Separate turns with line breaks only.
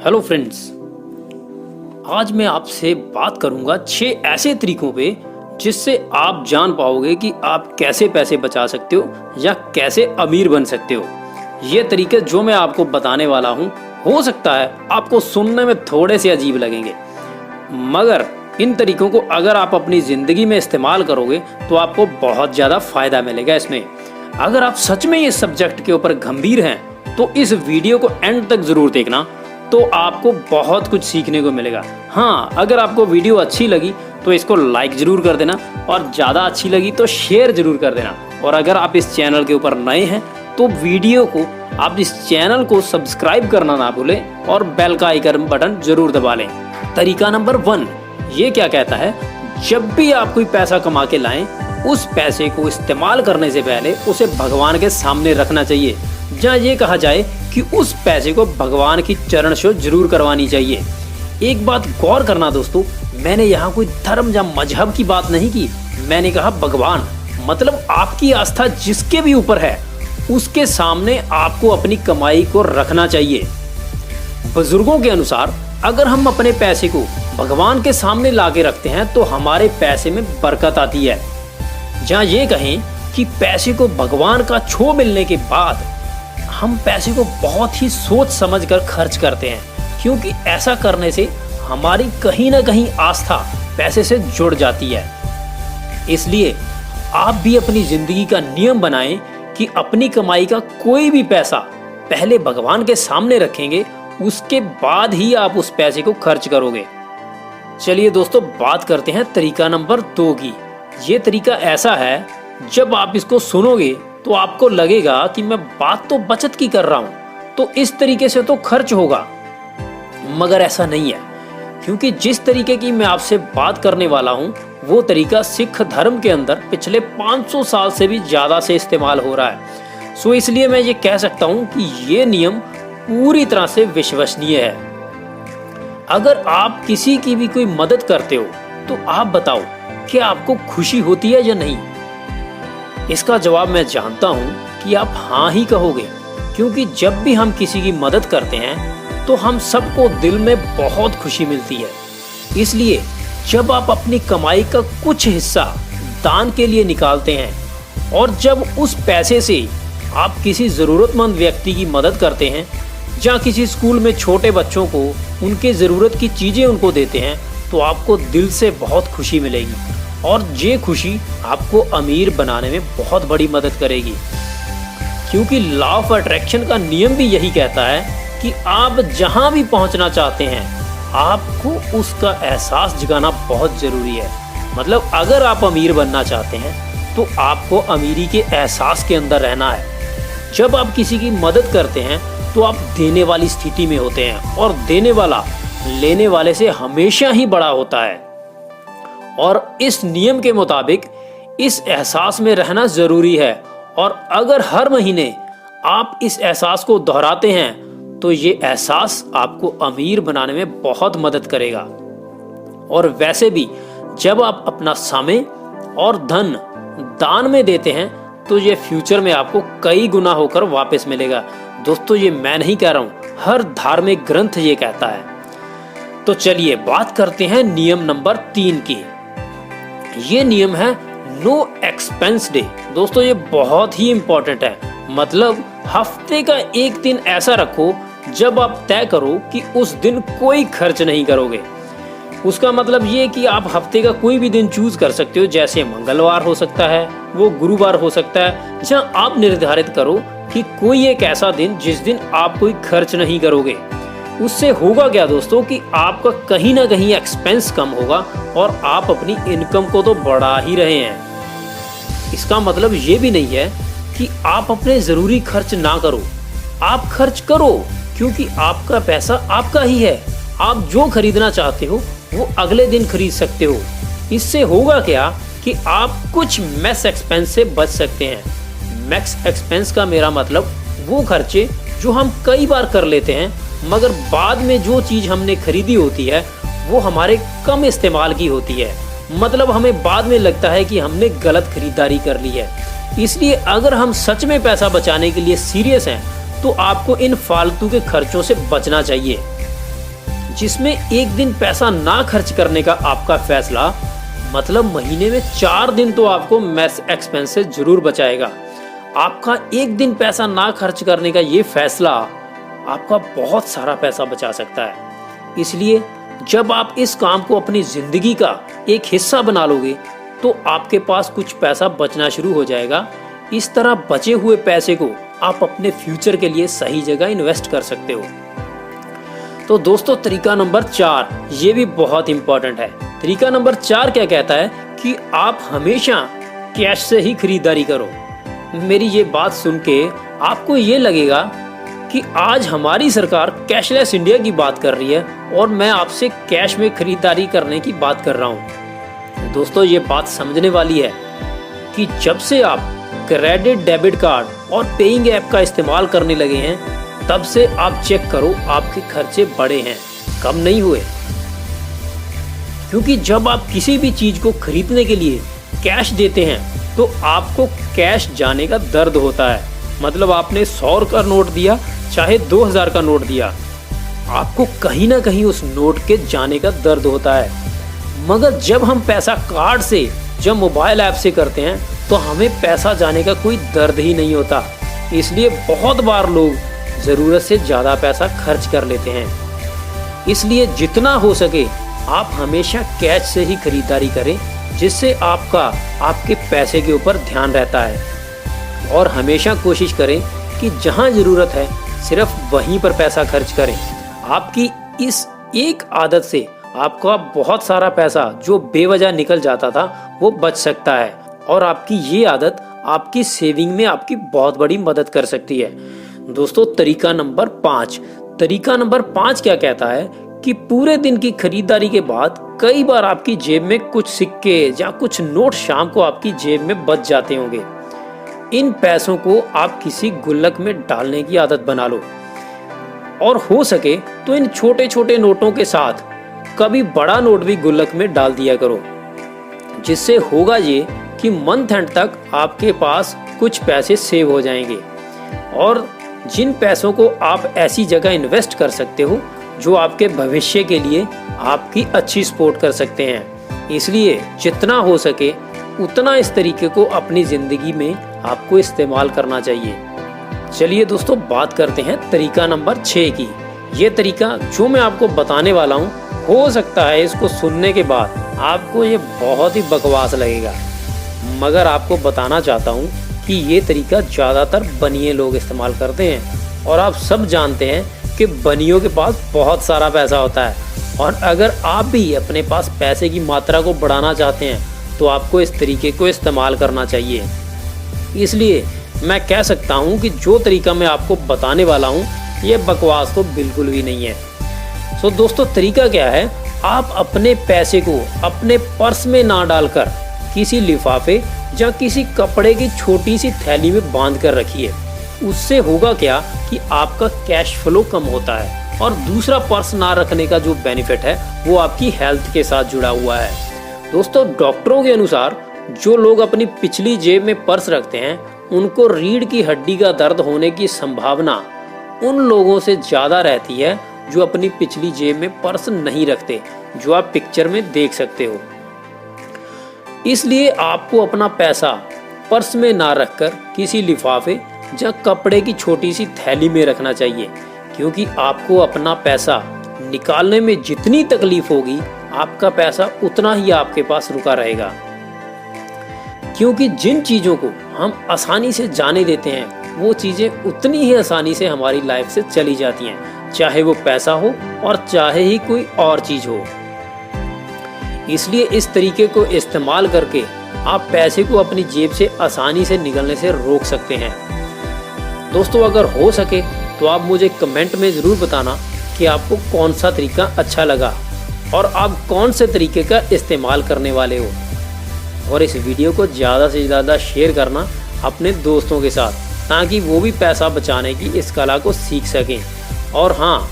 Hello friends, आज मैं आपसे बात करूंगा 6 ऐसे तरीकों पे जिससे आप जान पाओगे कि आप कैसे पैसे बचा सकते हो या कैसे अमीर बन सकते हो। ये तरीके जो मैं आपको बताने वाला हूँ हो सकता है आपको सुनने में थोड़े से अजीब लगेंगे, मगर इन तरीकों को अगर आप अपनी ज़िंदगी में इस्तेमाल करोगे तो आपको बहुत ज़्यादा फ़ायदा मिलेगा इसमें। अगर आप सच में इस सब्जेक्ट के ऊपर गंभीर हैं तो इस वीडियो को एंड तक ज़रूर देखना, तो आपको बहुत कुछ सीखने को मिलेगा। हाँ, अगर आपको वीडियो अच्छी लगी तो इसको लाइक ज़रूर कर देना और ज़्यादा अच्छी लगी तो शेयर ज़रूर कर देना। और अगर आप इस चैनल के ऊपर नए हैं तो वीडियो को आप इस चैनल को सब्सक्राइब करना ना भूलें और बेल का आइकन बटन ज़रूर दबा लें। तरीका नंबर 1 ये क्या कहता है, जब भी आप कोई पैसा कमा के लाएं उस पैसे को इस्तेमाल करने से पहले उसे भगवान के सामने रखना चाहिए, जहाँ ये कहा जाए कि उस पैसे को भगवान की चरण छू जरूर करवानी चाहिए। एक बात गौर करना दोस्तों, मैंने यहाँ कोई धर्म या मजहब की बात नहीं की, मैंने कहा भगवान, मतलब आपकी आस्था जिसके भी ऊपर है उसके सामने आपको अपनी कमाई को रखना चाहिए। बुजुर्गों के अनुसार अगर हम अपने पैसे को भगवान के सामने ला के रखते हैं तो हमारे पैसे में बरकत आती है। जहाँ ये कहें कि पैसे को भगवान का छू मिलने के बाद हम पैसे को बहुत ही सोच समझ कर खर्च करते हैं, क्योंकि ऐसा करने से हमारी कहीं ना कहीं आस्था पैसे से जुड़ जाती है। इसलिए आप भी अपनी जिंदगी का नियम बनाएं कि अपनी कमाई का कोई भी पैसा पहले भगवान के सामने रखेंगे, उसके बाद ही आप उस पैसे को खर्च करोगे। चलिए दोस्तों, बात करते हैं तरीका नंबर 2 की। ये तरीका ऐसा है, जब आप इसको सुनोगे तो आपको लगेगा कि मैं बात तो बचत की कर रहा हूं, तो इस तरीके से तो खर्च होगा, मगर ऐसा नहीं है। क्योंकि जिस तरीके की मैं आपसे बात करने वाला हूं वो तरीका सिख धर्म के अंदर पिछले 500 साल से भी ज्यादा से इस्तेमाल हो रहा है। सो इसलिए मैं ये कह सकता हूं कि ये नियम पूरी तरह से विश्वसनीय है। अगर आप किसी की भी कोई मदद करते हो तो आप बताओ कि आपको खुशी होती है या नहीं। इसका जवाब मैं जानता हूं कि आप हाँ ही कहोगे, क्योंकि जब भी हम किसी की मदद करते हैं तो हम सबको दिल में बहुत खुशी मिलती है। इसलिए जब आप अपनी कमाई का कुछ हिस्सा दान के लिए निकालते हैं और जब उस पैसे से आप किसी ज़रूरतमंद व्यक्ति की मदद करते हैं, या किसी स्कूल में छोटे बच्चों को उनके ज़रूरत की चीज़ें उनको देते हैं, तो आपको दिल से बहुत खुशी मिलेगी और ये खुशी आपको अमीर बनाने में बहुत बड़ी मदद करेगी। क्योंकि लॉ ऑफ अट्रैक्शन का नियम भी यही कहता है कि आप जहां भी पहुंचना चाहते हैं आपको उसका एहसास जगाना बहुत ज़रूरी है। मतलब अगर आप अमीर बनना चाहते हैं तो आपको अमीरी के एहसास के अंदर रहना है। जब आप किसी की मदद करते हैं तो आप देने वाली स्थिति में होते हैं, और देने वाला लेने वाले से हमेशा ही बड़ा होता है। और इस नियम के मुताबिक इस एहसास में रहना ज़रूरी है, और अगर हर महीने आप इस एहसास को दोहराते हैं तो ये एहसास आपको अमीर बनाने में बहुत मदद करेगा। और वैसे भी जब आप अपना समय और धन दान में देते हैं तो ये फ्यूचर में आपको कई गुना होकर वापस मिलेगा। दोस्तों, ये मैं नहीं कह रहा हूँ, हर धार्मिक ग्रंथ ये कहता है। तो चलिए बात करते हैं नियम नंबर 3 की। ये नियम है नो एक्सपेंस डे। दोस्तों, ये बहुत ही इम्पोर्टेंट है। मतलब हफ्ते का एक दिन ऐसा रखो जब आप तय करो कि उस दिन कोई खर्च नहीं करोगे। उसका मतलब ये कि आप हफ्ते का कोई भी दिन चूज कर सकते हो, जैसे मंगलवार हो सकता है, वो गुरुवार हो सकता है, जहां आप निर्धारित करो कि कोई एक ऐसा दिन जिस दिन आप कोई खर्च नहीं करोगे। उससे होगा क्या दोस्तों कि आपका कहीं ना कहीं एक्सपेंस कम होगा और आप अपनी इनकम को तो बढ़ा ही रहे हैं। इसका मतलब ये भी नहीं है कि आप अपने ज़रूरी खर्च ना करो, आप खर्च करो, क्योंकि आपका पैसा आपका ही है। आप जो खरीदना चाहते हो वो अगले दिन खरीद सकते हो। इससे होगा क्या कि आप कुछ मैक्स एक्सपेंस से बच सकते हैं। मैक्स एक्सपेंस का मेरा मतलब वो खर्चे जो हम कई बार कर लेते हैं, मगर बाद में जो चीज़ हमने खरीदी होती है वो हमारे कम इस्तेमाल की होती है। मतलब हमें बाद में लगता है कि हमने गलत खरीदारी कर ली है। इसलिए अगर हम सच में पैसा बचाने के लिए सीरियस हैं तो आपको इन फालतू के खर्चों से बचना चाहिए। जिसमें एक दिन पैसा ना खर्च करने का आपका फैसला मतलब महीने में 4 दिन तो आपको मैस एक्सपेंसेस जरूर बचाएगा। आपका एक दिन पैसा ना खर्च करने का ये फैसला आपका बहुत सारा पैसा बचा सकता है। इसलिए जब आप इस काम को अपनी जिंदगी का एक हिस्सा बना लोगे तो आपके पास कुछ पैसा बचना शुरू हो जाएगा। इस तरह बचे हुए पैसे को आप अपने फ्यूचर के लिए सही जगह इन्वेस्ट कर सकते हो। तो दोस्तों तरीका नंबर 4 ये भी बहुत इंपॉर्टेंट है। तरीका नंबर 4 क्या कहता है कि आप हमेशा कैश से ही खरीदारी करो। मेरी ये बात सुन के आपको ये लगेगा कि आज हमारी सरकार कैशलेस इंडिया की बात कर रही है और मैं आपसे कैश में खरीदारी करने की बात कर रहा हूँ। दोस्तों ये बात समझने वाली है कि जब से आप क्रेडिट डेबिट कार्ड और पेइंग ऐप का इस्तेमाल करने लगे हैं तब से आप चेक करो आपके खर्चे बढ़े हैं, कम नहीं हुए। क्योंकि जब आप किसी भी चीज को खरीदने के लिए कैश देते हैं तो आपको कैश जाने का दर्द होता है। मतलब आपने 100 का नोट दिया चाहे 2000 का नोट दिया, आपको कहीं ना कहीं उस नोट के जाने का दर्द होता है। मगर जब हम पैसा कार्ड से जब मोबाइल ऐप से करते हैं तो हमें पैसा जाने का कोई दर्द ही नहीं होता। इसलिए बहुत बार लोग ज़रूरत से ज़्यादा पैसा खर्च कर लेते हैं। इसलिए जितना हो सके आप हमेशा कैश से ही खरीदारी करें, जिससे आपके पैसे के ऊपर ध्यान रहता है। और हमेशा कोशिश करें कि जहां ज़रूरत है सिर्फ वहीं पर पैसा खर्च करें। आपकी इस एक आदत से आपका बहुत सारा पैसा जो बेवजह निकल जाता था वो बच सकता है और आपकी ये आदत आपकी सेविंग में आपकी बहुत बड़ी मदद कर सकती है। दोस्तों तरीका नंबर 5 क्या कहता है कि पूरे दिन की खरीदारी के बाद कई बार आपकी जेब में कुछ सिक्के या कुछ नोट शाम को आपकी जेब में बच जाते होंगे। इन पैसों को आप किसी गुल्लक में डालने की आदत बना लो और हो सके तो इन छोटे छोटे नोटों के साथ कभी बड़ा नोट भी गुल्लक में डाल दिया करो। जिससे होगा ये कि मंथ एंड तक आपके पास कुछ पैसे सेव हो जाएंगे और जिन पैसों को आप ऐसी जगह इन्वेस्ट कर सकते हो जो आपके भविष्य के लिए आपकी अच्छी सपोर्ट कर सकते हैं। इसलिए जितना हो सके उतना इस तरीके को अपनी ज़िंदगी में आपको इस्तेमाल करना चाहिए। चलिए दोस्तों बात करते हैं तरीका नंबर 6 की। ये तरीका जो मैं आपको बताने वाला हूँ हो सकता है इसको सुनने के बाद आपको ये बहुत ही बकवास लगेगा, मगर आपको बताना चाहता हूँ कि ये तरीका ज़्यादातर बनिए लोग इस्तेमाल करते हैं और आप सब जानते हैं कि बनियों के पास बहुत सारा पैसा होता है। और अगर आप भी अपने पास पैसे की मात्रा को बढ़ाना चाहते हैं तो आपको इस तरीके को इस्तेमाल करना चाहिए। इसलिए मैं कह सकता हूँ कि जो तरीका मैं आपको बताने वाला हूँ ये बकवास तो बिल्कुल भी नहीं है। तो दोस्तों तरीका क्या है, आप अपने पैसे को अपने पर्स में ना डालकर किसी लिफाफे या किसी कपड़े की छोटी सी थैली में बांध कर रखिए। उससे होगा क्या कि आपका कैश फ्लो कम होता है और दूसरा पर्स ना रखने का जो बेनिफिट है वो आपकी हेल्थ के साथ जुड़ा हुआ है। दोस्तों डॉक्टरों के अनुसार जो लोग अपनी पिछली जेब में पर्स रखते हैं उनको रीढ़ की हड्डी का दर्द होने की संभावना उन लोगों से ज़्यादा रहती है जो अपनी पिछली जेब में पर्स नहीं रखते, जो आप पिक्चर में देख सकते हो। इसलिए आपको अपना पैसा पर्स में ना रखकर किसी लिफाफे या कपड़े की छोटी सी थैली में रखना चाहिए, क्योंकि आपको अपना पैसा निकालने में जितनी तकलीफ होगी आपका पैसा उतना ही आपके पास रुका रहेगा। क्योंकि जिन चीज़ों को हम आसानी से जाने देते हैं वो चीज़ें उतनी ही आसानी से हमारी लाइफ से चली जाती हैं, चाहे वो पैसा हो और चाहे ही कोई और चीज़ हो। इसलिए इस तरीके को इस्तेमाल करके आप पैसे को अपनी जेब से आसानी से निकलने से रोक सकते हैं। दोस्तों अगर हो सके तो आप मुझे कमेंट में ज़रूर बताना कि आपको कौन सा तरीका अच्छा लगा और आप कौन से तरीके का इस्तेमाल करने वाले हो। और इस वीडियो को ज़्यादा से ज़्यादा शेयर करना अपने दोस्तों के साथ, ताकि वो भी पैसा बचाने की इस कला को सीख सकें। और हाँ,